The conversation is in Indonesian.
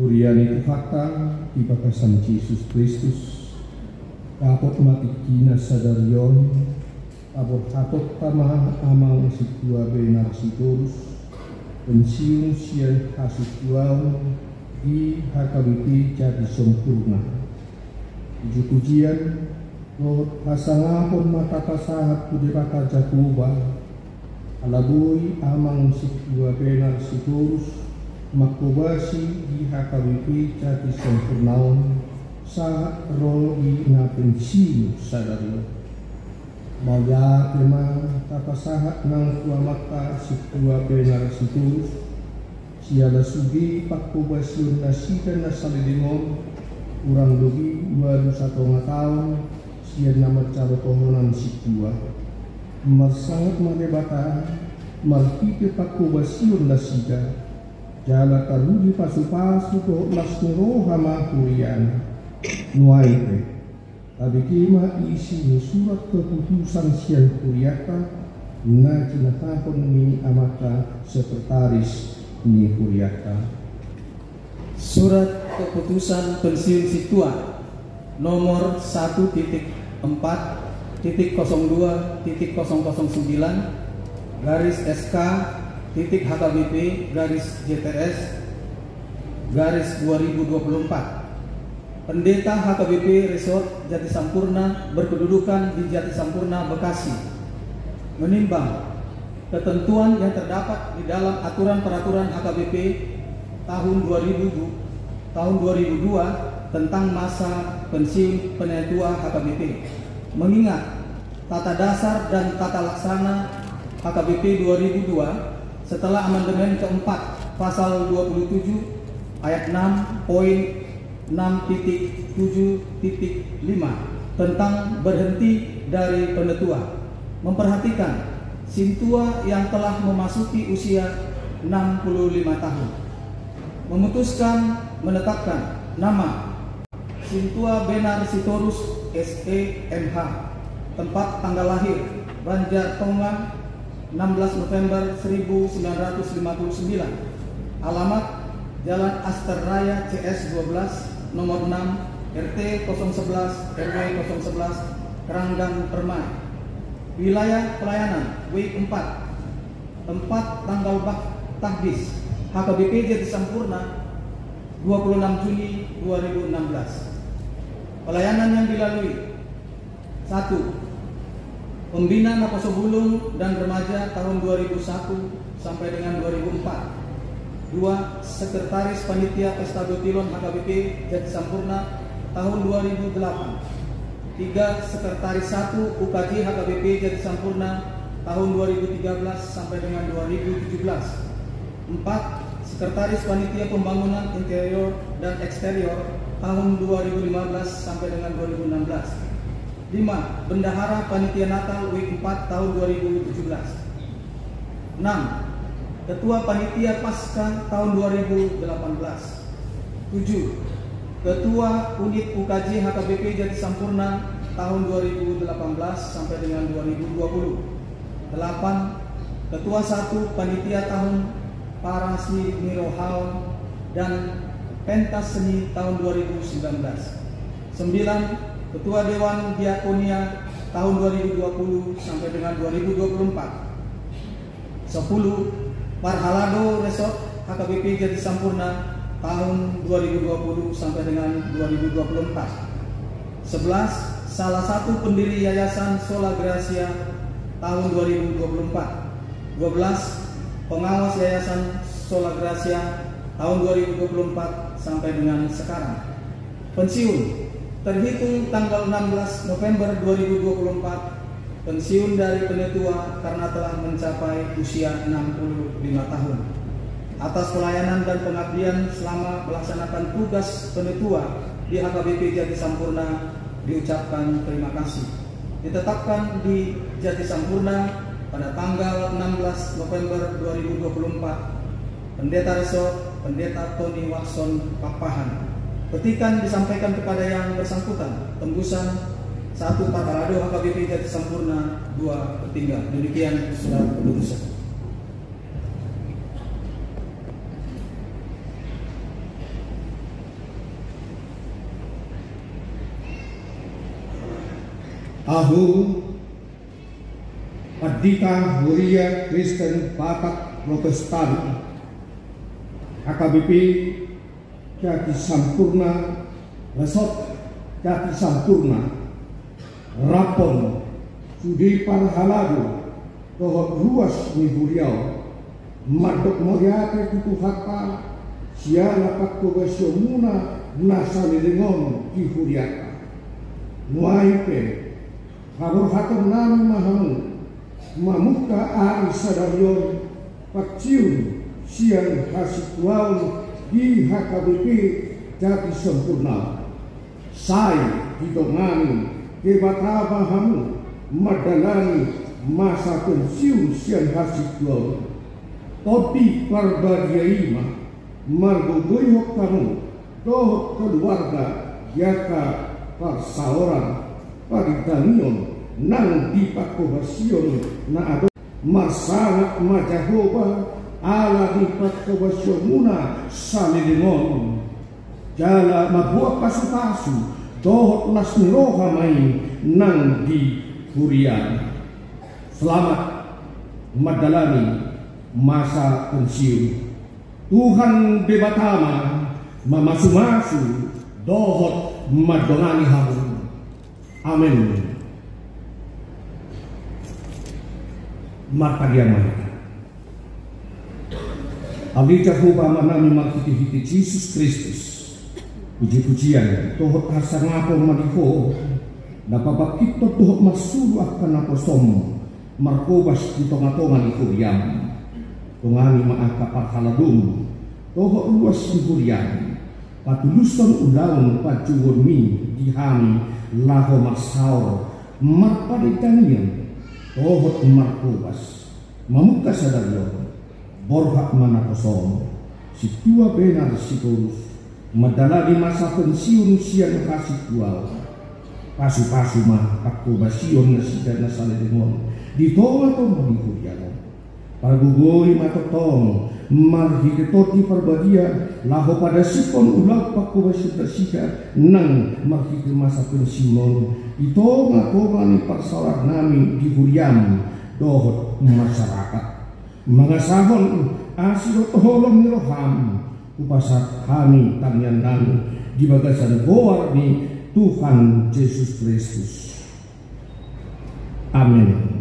Uriani fakta di bakasan Yesus Kristus, kapot mati kina sadarion, kapot hatot tama amang situa benar sitorus, pensiun sian hasituau di hakabiti jadi sempurna. Puji-pujian, Lord pasangapon mata pasahat kudibaka jakuba, alabui amang situa benar sitorus, makubasi di hakawipi jati sempurnaon saat rol di pensiun sadari maya memang tapasahat nang tua mata situa benar situs siala sugi pakubasiun nasikan nasalidimon urang dogi 21 tahun sian nama calo tohonan situa marsangat madebata martipe pakubasiun nasika jala taruji pasu-pasu to lasnero hama kurian nuaite tabikima isi surat keputusan sian kuriata na kinatapon ni amata sekretaris ni kuriata. Surat keputusan pensiun situa nomor 1.4.02.009 garis SK titik HKBP garis JTS garis 2024. Pendeta HKBP Resort Jati Sampurna berkedudukan di Jati Sampurna, Bekasi, menimbang ketentuan yang terdapat di dalam aturan peraturan HKBP tahun 2002 tentang masa pensiun penetua HKBP, mengingat tata dasar dan tata laksana HKBP 2002 setelah amandemen keempat pasal 27 ayat 6.6.7.5 tentang berhenti dari penetua, memperhatikan sintua yang telah memasuki usia 65 tahun, memutuskan menetapkan nama Sintua Benar Sitorus SEMH, tempat tanggal lahir Banjar Tonga 16 November 1959, alamat Jalan Aster Raya CS 12 nomor 6 RT 011 RW 011 Keranggan Permai, wilayah pelayanan W4, tempat tanggal tahbis HKBP Jati Sampurna 26 Juni 2016. Pelayanan yang dilalui: 1. Pembina Makoso Bulung dan Remaja tahun 2001 sampai dengan 2004. 2. Sekretaris Panitia Pesta Dotilon HKBP Jati Sampurna tahun 2008. 3. Sekretaris 1 UKJ HKBP Jati Sampurna tahun 2013 sampai dengan 2017. 4. Sekretaris Panitia Pembangunan Interior dan Eksterior tahun 2015 sampai dengan 2016. 5. Bendahara Panitia Natal W4 tahun 2017. 6. Ketua Panitia Pasca tahun 2018. 7. Ketua Unit UKJ HKBP Jati Sampurna tahun 2018 sampai dengan 2020. 8. Ketua 1 Panitia tahun Parasi Mirohal dan Pentas Seni tahun 2019. 9. Ketua Dewan Diakonia tahun 2020 sampai dengan 2024. 10. Parhalado Resort HKBP Jati Sampurna tahun 2020 sampai dengan 2024. 11. Salah satu pendiri Yayasan Sola Gracia tahun 2024. 12. Pengawas Yayasan Sola Gracia tahun 2024 sampai dengan sekarang. Pensiun terhitung tanggal 16 November 2024, pensiun dari penetua karena telah mencapai usia 65 tahun. Atas pelayanan dan pengabdian selama melaksanakan tugas penetua di HKBP Jati Sampurna diucapkan terima kasih. Ditetapkan di Jati Sampurna pada tanggal 16 November 2024, Pendeta Resort Pendeta Tony Watson Papahan. Petikan disampaikan kepada yang bersangkutan, tembusan 1 Parhalado HKBP Jati Sampurna 2/3. Demikian surat keputusan. Ahu Adita Huria Kristen Batak Protestan AKBP Jati Sampurna Resort Jati Sampurna Rapon Sudi Parhalado Tohot Ruas Nihuriau Madok Moriate Tutu Hata Siala Pakko Basyomuna Nasali Lengon Kihuriata Nuaipe Habur Haton Nami Mahamu Mamuka Ari Sadarion Paciun Sian Hasituau di HKBP Jati Sampurna Sai Hidongani Kebataba Hamu Madalani masa pensiun Sian Hasituau Todi Parbadiaima Margogoyok kamu Dohot keluarga Yaka Parsaoran Paritanion Nang di Pakobasion Na ado Marsangat Majahoba Ala di Pakobasion Muna Salilingon Jala Mabuak Pasu-pasu Dohot Lasniroha Main Nang di Hurian. Selamat Madalani masa pensiun. Tuhan bebatama mamasu-masu dohot madonani hamu. Amin. Mata dia mahita. Alita huba manami makiti-hiti Yesus Kristus. Puji-pujian dohot hasa ngapo madiho. Napabakito dohot masulu akan apa somo. Markobas di tonga-tonga di Kuriam. Tungani maaka parhaladum Toho luas hurian Patuluson ulaun pajuwon mi Dihami laho masaur Marpaditanian Toho markobas Mamuka sadarion Borhak mana kosong Si tua benar si torus Madala di masa pensiun siang kasih tual Pasu-pasu mah pakobasion nasida nasaledemon Di tonga-tonga di hurian Pargugoi matotong marhiketoti parbadia laho pada sipon ulag pakko basita nang marhike masa pensiun ito nga ni parsalat nami di Huriam dohot masyarakat mga sahon asilo toholong niroham upasat kami tamian nami di bagasan goar ni Tuhan Yesus Kristus. Amin.